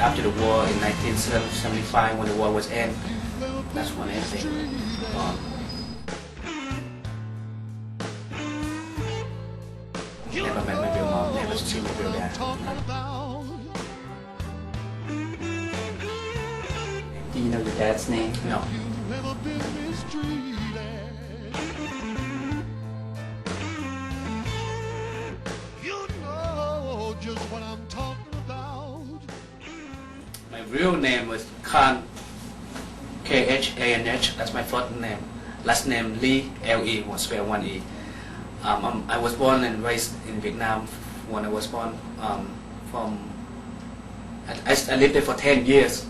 after the war in 1975 when the war was end. That's when everything gone. Never met my real mom, never seen my real dad. Do you know your dad's name? No. My real name was Khan, Khanh. That's my first name. Last name Lee, Le, was spelled one E. I was born and raised in Vietnam. When I was born, I lived there for 10 years.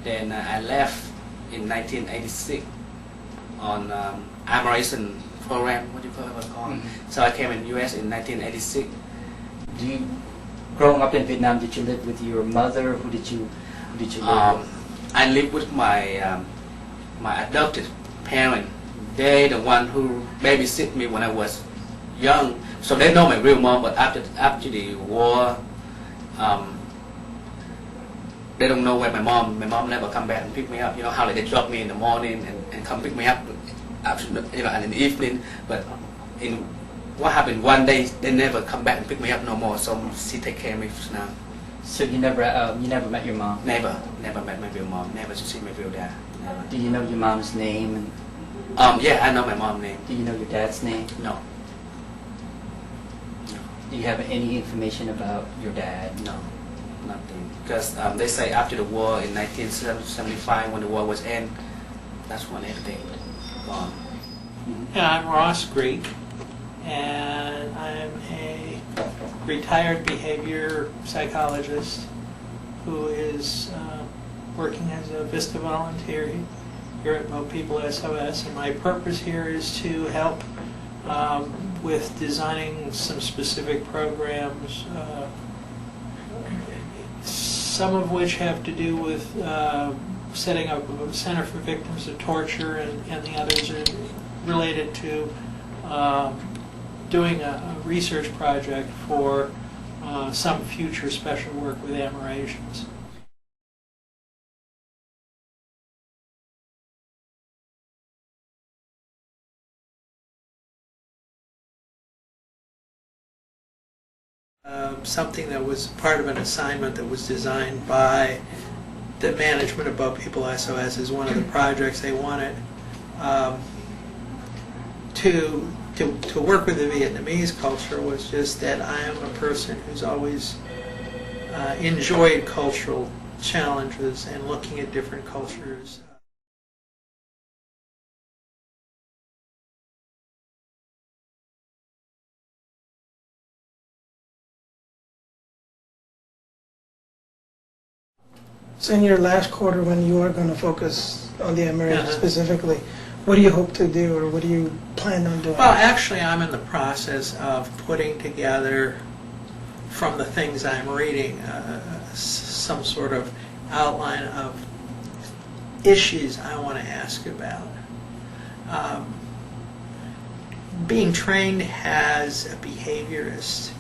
Then I left in 1986 on Amerasian program. What do you call it? Mm-hmm. So I came in U.S. in 1986. Growing up in Vietnam, did you live with your mother? Who did you live with? I lived with my my adopted parent. They the one who babysit me when I was young, so they know my real mom. But after the war, they don't know where my mom. My mom never come back and pick me up. You know how they drop me in the morning and come pick me up after and in the evening. But what happened one day, they never come back and pick me up no more. So she take care of me now. So you never met your mom? Never met my real mom. Never see my real dad. Never. Do you know your mom's name? Yeah, I know my mom's name. Do you know your dad's name? No. Do you have any information about your dad? No, nothing. Because they say after the war in 1975, when the war was end, that's when everything gone. And I'm Ross Greek, and I'm a retired behavior psychologist who is working as a VISTA volunteer here at Mo People SOS, and my purpose here is to help with designing some specific programs, some of which have to do with setting up a center for victims of torture, and the others are related to doing a research project for some future special work with Amerasians. Something that was part of an assignment that was designed by the management of Boat People SOS is one of the projects they wanted to work with the Vietnamese culture. Was just that I am a person who's always enjoyed cultural challenges and looking at different cultures. So in your last quarter, when you are going to focus on the Amerasians specifically, what do you hope to do, or what do you plan on doing? Well, actually, I'm in the process of putting together, from the things I'm reading, some sort of outline of issues I want to ask about. Being trained as a behaviorist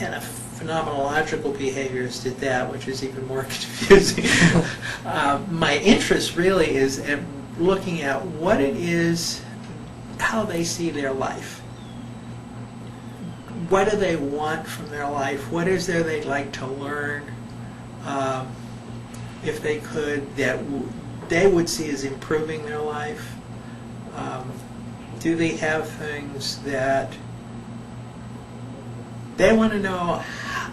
and a phenomenological behaviorist at that, which is even more confusing. My interest really is in looking at what it is, how they see their life. What do they want from their life? What is there they'd like to learn, if they could, that they would see as improving their life? Do they have things that they want to know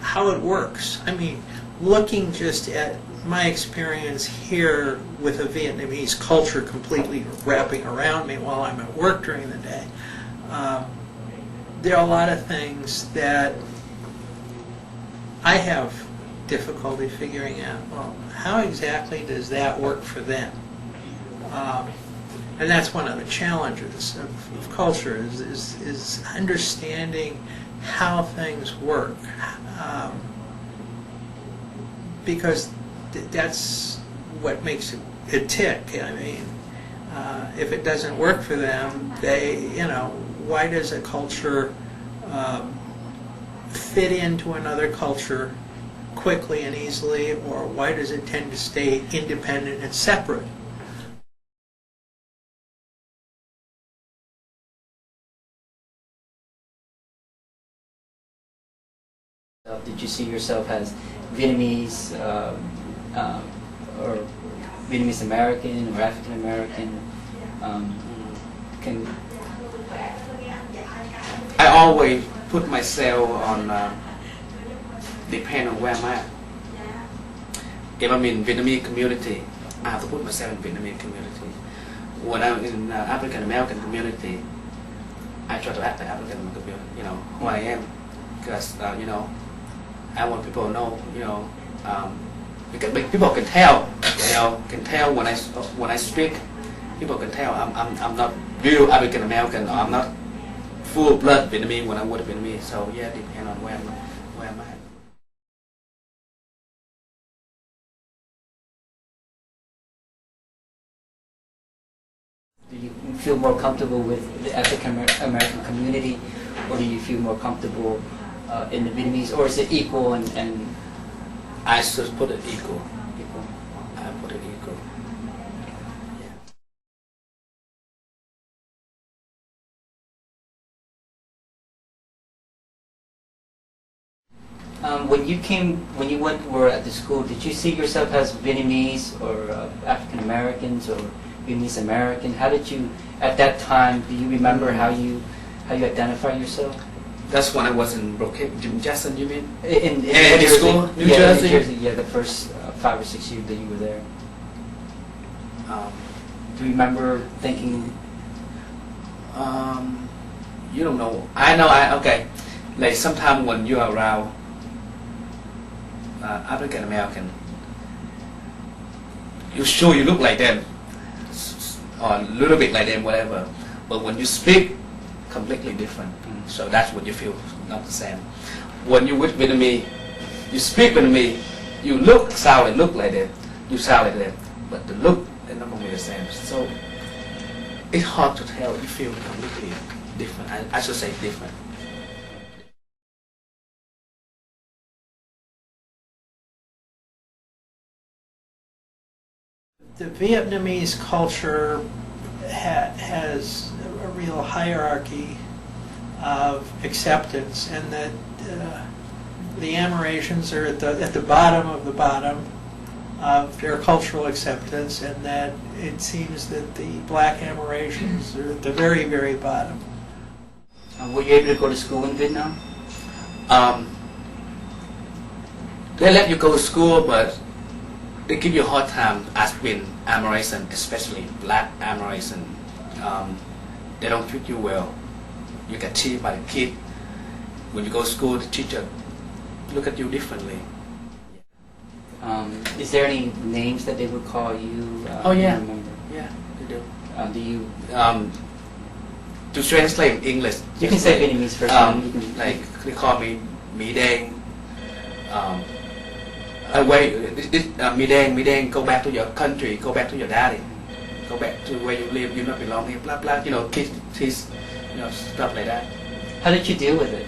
how it works? I mean, looking just at my experience here with a Vietnamese culture completely wrapping around me while I'm at work during the day, there are a lot of things that I have difficulty figuring out. Well, how exactly does that work for them? And that's one of the challenges of culture is understanding how things work, because that's what makes it tick. I mean, if it doesn't work for them, why does a culture fit into another culture quickly and easily, or why does it tend to stay independent and separate? Did you see yourself as Vietnamese or Vietnamese American or African American? Can I always put myself on depend on where I'm at. If I'm in Vietnamese community, I have to put myself in Vietnamese community. When I'm in African American community, I try to act like African community, who I am, because I want people to know, because people can tell, can tell when I speak. People can tell I'm not real African American, or I'm not full blood Vietnamese when I'm with Vietnamese. So yeah, depend on where I'm at. do you feel more comfortable with the African American community, or do you feel more comfortable in the Vietnamese, or is it equal and I should put it equal. equal? I put it equal. When you were at the school, did you see yourself as Vietnamese or African Americans or Vietnamese American? How did you, at that time, do you remember how you identify yourself? That's when I was in Brookhaven, Jim Jackson, you mean? In New Jersey. school? New Yeah, Jersey? New Jersey. Yeah, the first 5 or 6 years that you were there. Do you remember thinking? You don't know. Okay. Like sometimes when you are around African American, you sure you look like them, or a little bit like them, whatever. But when you speak, completely different. So that's what you feel, not the same. When you with Vietnamese, you speak Vietnamese, you sound and look like them, you sound like them, but the look is not going to be the same. So it's hard to tell. You feel completely different. I should say different. The Vietnamese culture has a real hierarchy of acceptance, and that the Amerasians are at the bottom of the bottom of their cultural acceptance, and that it seems that the black Amerasians are at the very, very bottom. Were you able to go to school in Vietnam? They let you go to school, but they give you a hard time as being Amerasian, especially black Amerasian. They don't treat you well. You get cheated by the kid. When you go to school, the teacher look at you differently. Is there any names that they would call you? Oh yeah, do you remember? yeah, they do. Do you? To translate in English, You can say Vietnamese first. You can, like they call me Mi Đen. Mi Đen, go back to your country, go back to your daddy, go back to where you live. You not belong here. Blah blah. Kids, stuff like that. How did you deal with it?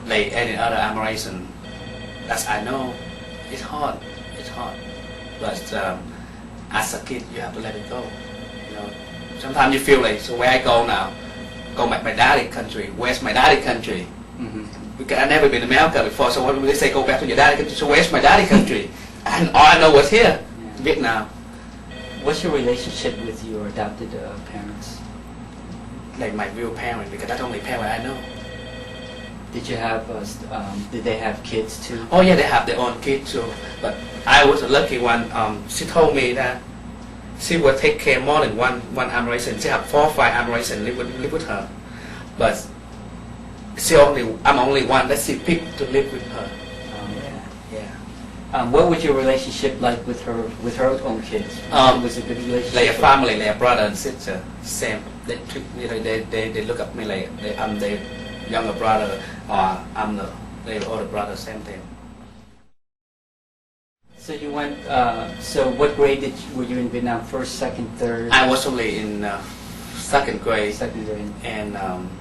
Like any other Amerasian, as I know, it's hard. It's hard. But as a kid, you have to let it go. Sometimes you feel like, so where I go now? Go back my daddy country. Where's my daddy country? Because I've never been to America before, so when they say go back to your daddy country, so where's my daddy country? And all I know was here, Vietnam. What's your relationship with your adopted parents? Like my real parent, because that's the only parent I know. Did you have? Did they have kids too? Oh yeah, they have their own kids too. But I was a lucky one. She told me that she will take care more than one Amerasian. She had 4 or 5 Amerasian live with her, but I'm only one that she picked to live with her. Yeah. What was your relationship like with her own kids? Was it a good relationship? Like a family, like a brother and sister. Same. They treat me like they look at me like I'm their younger brother, or I'm their older brother. Same thing. So you went. So what grade were you in Vietnam? First, second, third? I was only in second grade. Second grade. And